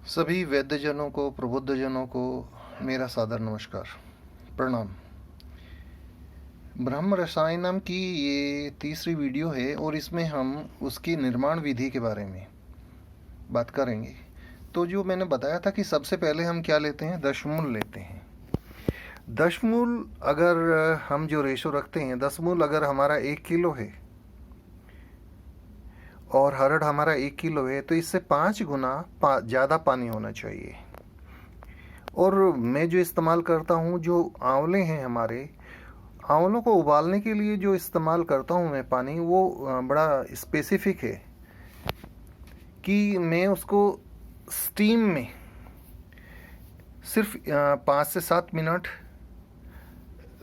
सभी वैद्यजनों को, प्रबुद्धजनों को मेरा सादर नमस्कार, प्रणाम। ब्रह्म रसायनम की ये तीसरी वीडियो है और इसमें हम उसकी निर्माण विधि के बारे में बात करेंगे। तो जो मैंने बताया था कि सबसे पहले हम क्या लेते हैं, दशमूल लेते हैं। दशमूल अगर हम जो रेशो रखते हैं, दशमूल अगर हमारा 1 किलो है और हरड़ हमारा 1 किलो है, तो इससे 5 गुना ज़्यादा पानी होना चाहिए। और मैं जो इस्तेमाल करता हूँ, जो आंवले हैं हमारे, आंवलों को उबालने के लिए जो इस्तेमाल करता हूँ मैं पानी, वो बड़ा स्पेसिफिक है कि मैं उसको स्टीम में सिर्फ 5 से 7 मिनट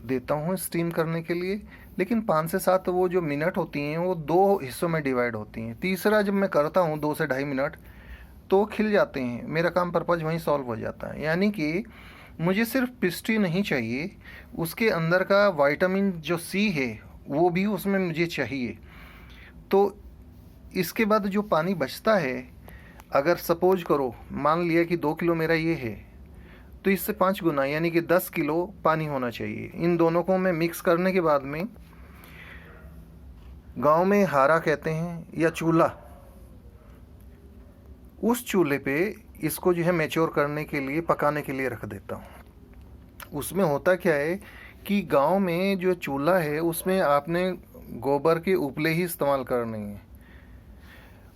देता हूँ स्टीम करने के लिए। लेकिन 5 से 7 वो जो मिनट होती हैं वो 2 हिस्सों में डिवाइड होती हैं। तीसरा जब मैं करता हूँ 2 से 2.5 मिनट, तो खिल जाते हैं, मेरा काम पर्पज़ वहीं सॉल्व हो जाता है। यानी कि मुझे सिर्फ पेस्ट्री नहीं चाहिए, उसके अंदर का विटामिन जो सी है वो भी उसमें मुझे चाहिए। तो इसके बाद जो पानी बचता है, अगर सपोज करो मान लिया कि 2 किलो मेरा ये है, तो इससे 5 गुना यानी कि 10 किलो पानी होना चाहिए। इन दोनों को मैं मिक्स करने के बाद में, गांव में हारा कहते हैं या चूल्हा, उस चूल्हे पे इसको जो है मैच्योर करने के लिए, पकाने के लिए रख देता हूँ। उसमें होता क्या है कि गांव में जो चूल्हा है उसमें आपने गोबर के उपले ही इस्तेमाल करने हैं।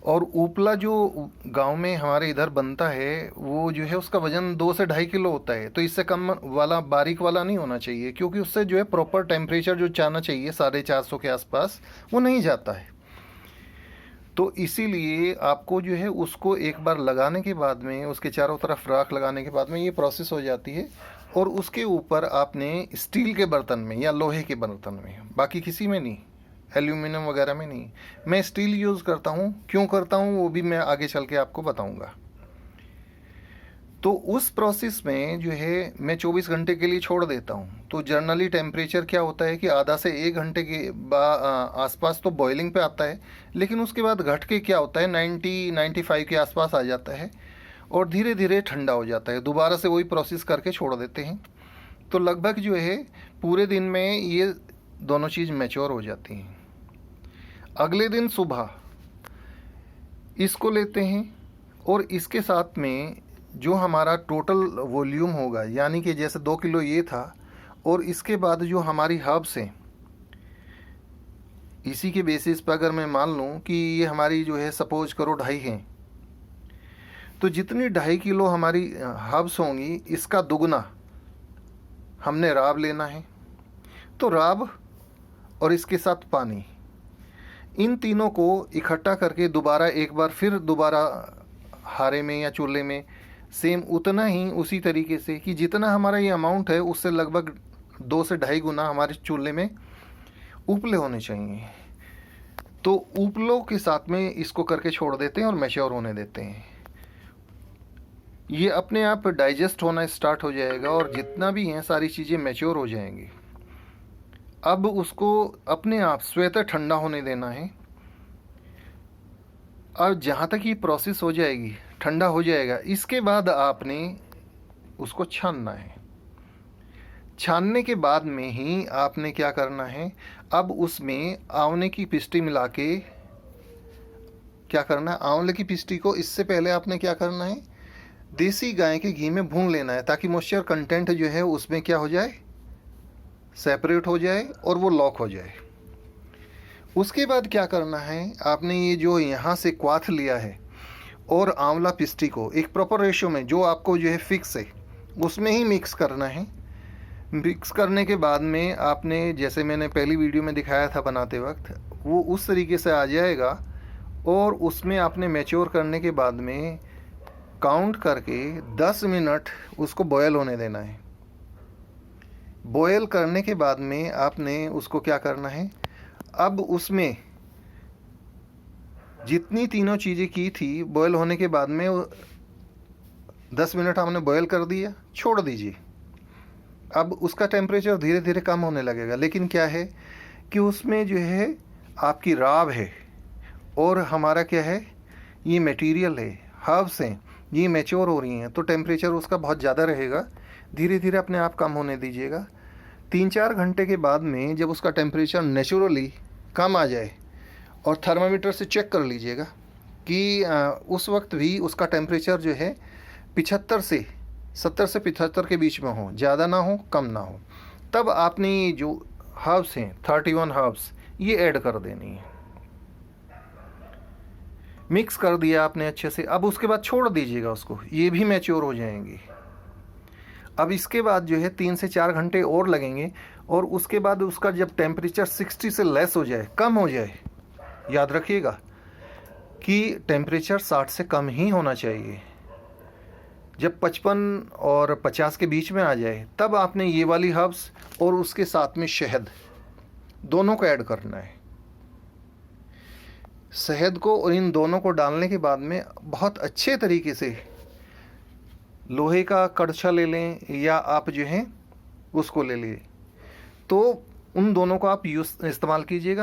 और उपला जो गांव में हमारे इधर बनता है वो जो है उसका वज़न 2 से 2.5 किलो होता है। तो इससे कम वाला, बारीक वाला नहीं होना चाहिए, क्योंकि उससे जो है प्रॉपर टेम्परेचर जो जाना चाहिए 450 के आसपास, वो नहीं जाता है। तो इसीलिए आपको जो है उसको एक बार लगाने के बाद में, उसके चारों तरफ राख लगाने के बाद में ये प्रोसेस हो जाती है। और उसके ऊपर आपने स्टील के बर्तन में या लोहे के बर्तन में, बाकी किसी में नहीं, एल्यूमिनियम वगैरह में नहीं, मैं स्टील यूज़ करता हूँ। क्यों करता हूँ वो भी मैं आगे चल के आपको बताऊँगा। तो उस प्रोसेस में जो है मैं 24 घंटे के लिए छोड़ देता हूँ। तो जनरली टेम्परेचर क्या होता है कि आधा से 1 घंटे के आसपास तो बॉइलिंग पे आता है, लेकिन उसके बाद घट के क्या होता है 90-95 के आसपास आ जाता है और धीरे धीरे ठंडा हो जाता है। दोबारा से वही प्रोसेस करके छोड़ देते हैं। तो लगभग जो है पूरे दिन में ये दोनों चीज़ मैच्योर हो जाती हैं। अगले दिन सुबह इसको लेते हैं और इसके साथ में जो हमारा टोटल वॉल्यूम होगा, यानी कि जैसे 2 किलो ये था और इसके बाद जो हमारी हर्ब्स हैं, इसी के बेसिस पर अगर मैं मान लूँ कि ये हमारी जो है सपोज करो 2.5 हैं, तो जितनी 2.5 किलो हमारी हर्ब्स होंगी, इसका दुगना हमने राब लेना है। तो राब और इसके साथ पानी, इन तीनों को इकट्ठा करके दोबारा एक बार फिर दोबारा हारे में या चूल्हे में सेम उतना ही, उसी तरीके से कि जितना हमारा ये अमाउंट है उससे लगभग 2 से 2.5 गुना हमारे चूल्हे में उपले होने चाहिए। तो उपलों के साथ में इसको करके छोड़ देते हैं और मैच्योर होने देते हैं। ये अपने आप डाइजेस्ट होना स्टार्ट हो जाएगा और जितना भी हैं सारी चीज़ें मैच्योर हो जाएंगी। अब उसको अपने आप स्वतः ठंडा होने देना है। और जहाँ तक ये प्रोसेस हो जाएगी, ठंडा हो जाएगा, इसके बाद आपने उसको छानना है। छानने के बाद में ही आपने क्या करना है, अब उसमें आंवले की पिस्टी मिला के क्या करना है, आंवले की पिस्टी को इससे पहले आपने क्या करना है, देसी गाय के घी में भून लेना है, ताकि मॉइस्चर कंटेंट जो है उसमें क्या हो जाए, सेपरेट हो जाए और वो लॉक हो जाए। उसके बाद क्या करना है, आपने ये जो यहाँ से क्वाथ लिया है और आंवला पिस्टी को एक प्रॉपर रेशियो में, जो आपको जो है फिक्स है, उसमें ही मिक्स करना है। मिक्स करने के बाद में आपने, जैसे मैंने पहली वीडियो में दिखाया था बनाते वक्त, वो उस तरीके से आ जाएगा। और उसमें आपने मैच्योर करने के बाद में काउंट करके 10 मिनट उसको बॉयल होने देना है। बॉयल करने के बाद में आपने उसको क्या करना है, अब उसमें जितनी तीनों चीज़ें की थी, बॉयल होने के बाद में 10 मिनट हमने बॉयल कर दिया, छोड़ दीजिए। अब उसका टेम्परेचर धीरे धीरे कम होने लगेगा। लेकिन क्या है कि उसमें जो है आपकी राब है और हमारा क्या है, ये मटेरियल है, हर्ब्स हैं, ये मैच्योर हो रही हैं तो टेम्परेचर उसका बहुत ज़्यादा रहेगा, धीरे धीरे अपने आप कम होने दीजिएगा। 3-4 घंटे के बाद में जब उसका टेम्परेचर नेचुरली कम आ जाए और थर्मामीटर से चेक कर लीजिएगा कि उस वक्त भी उसका टेम्परेचर जो है 70 से 75 के बीच में हो, ज़्यादा ना हो कम ना हो, तब आपने ये जो हर्ब्स हैं 31 हर्ब्स ये ऐड कर देनी है। मिक्स कर दिया आपने अच्छे से, अब उसके बाद छोड़ दीजिएगा उसको, ये भी मैच्योर हो जाएंगी। अब इसके बाद जो है 3 से 4 घंटे और लगेंगे और उसके बाद उसका जब टेम्परेचर 60 से लेस हो जाए, कम हो जाए, याद रखिएगा कि टेम्परेचर 60 से कम ही होना चाहिए। जब 55 और 50 के बीच में आ जाए तब आपने ये वाली हर्ब्स और उसके साथ में शहद दोनों को ऐड करना है। शहद को और इन दोनों को डालने के बाद में बहुत अच्छे तरीके से लोहे का कड़छा ले लें या आप जो है उसको ले लिए, तो उन दोनों को आप इस्तेमाल कीजिएगा।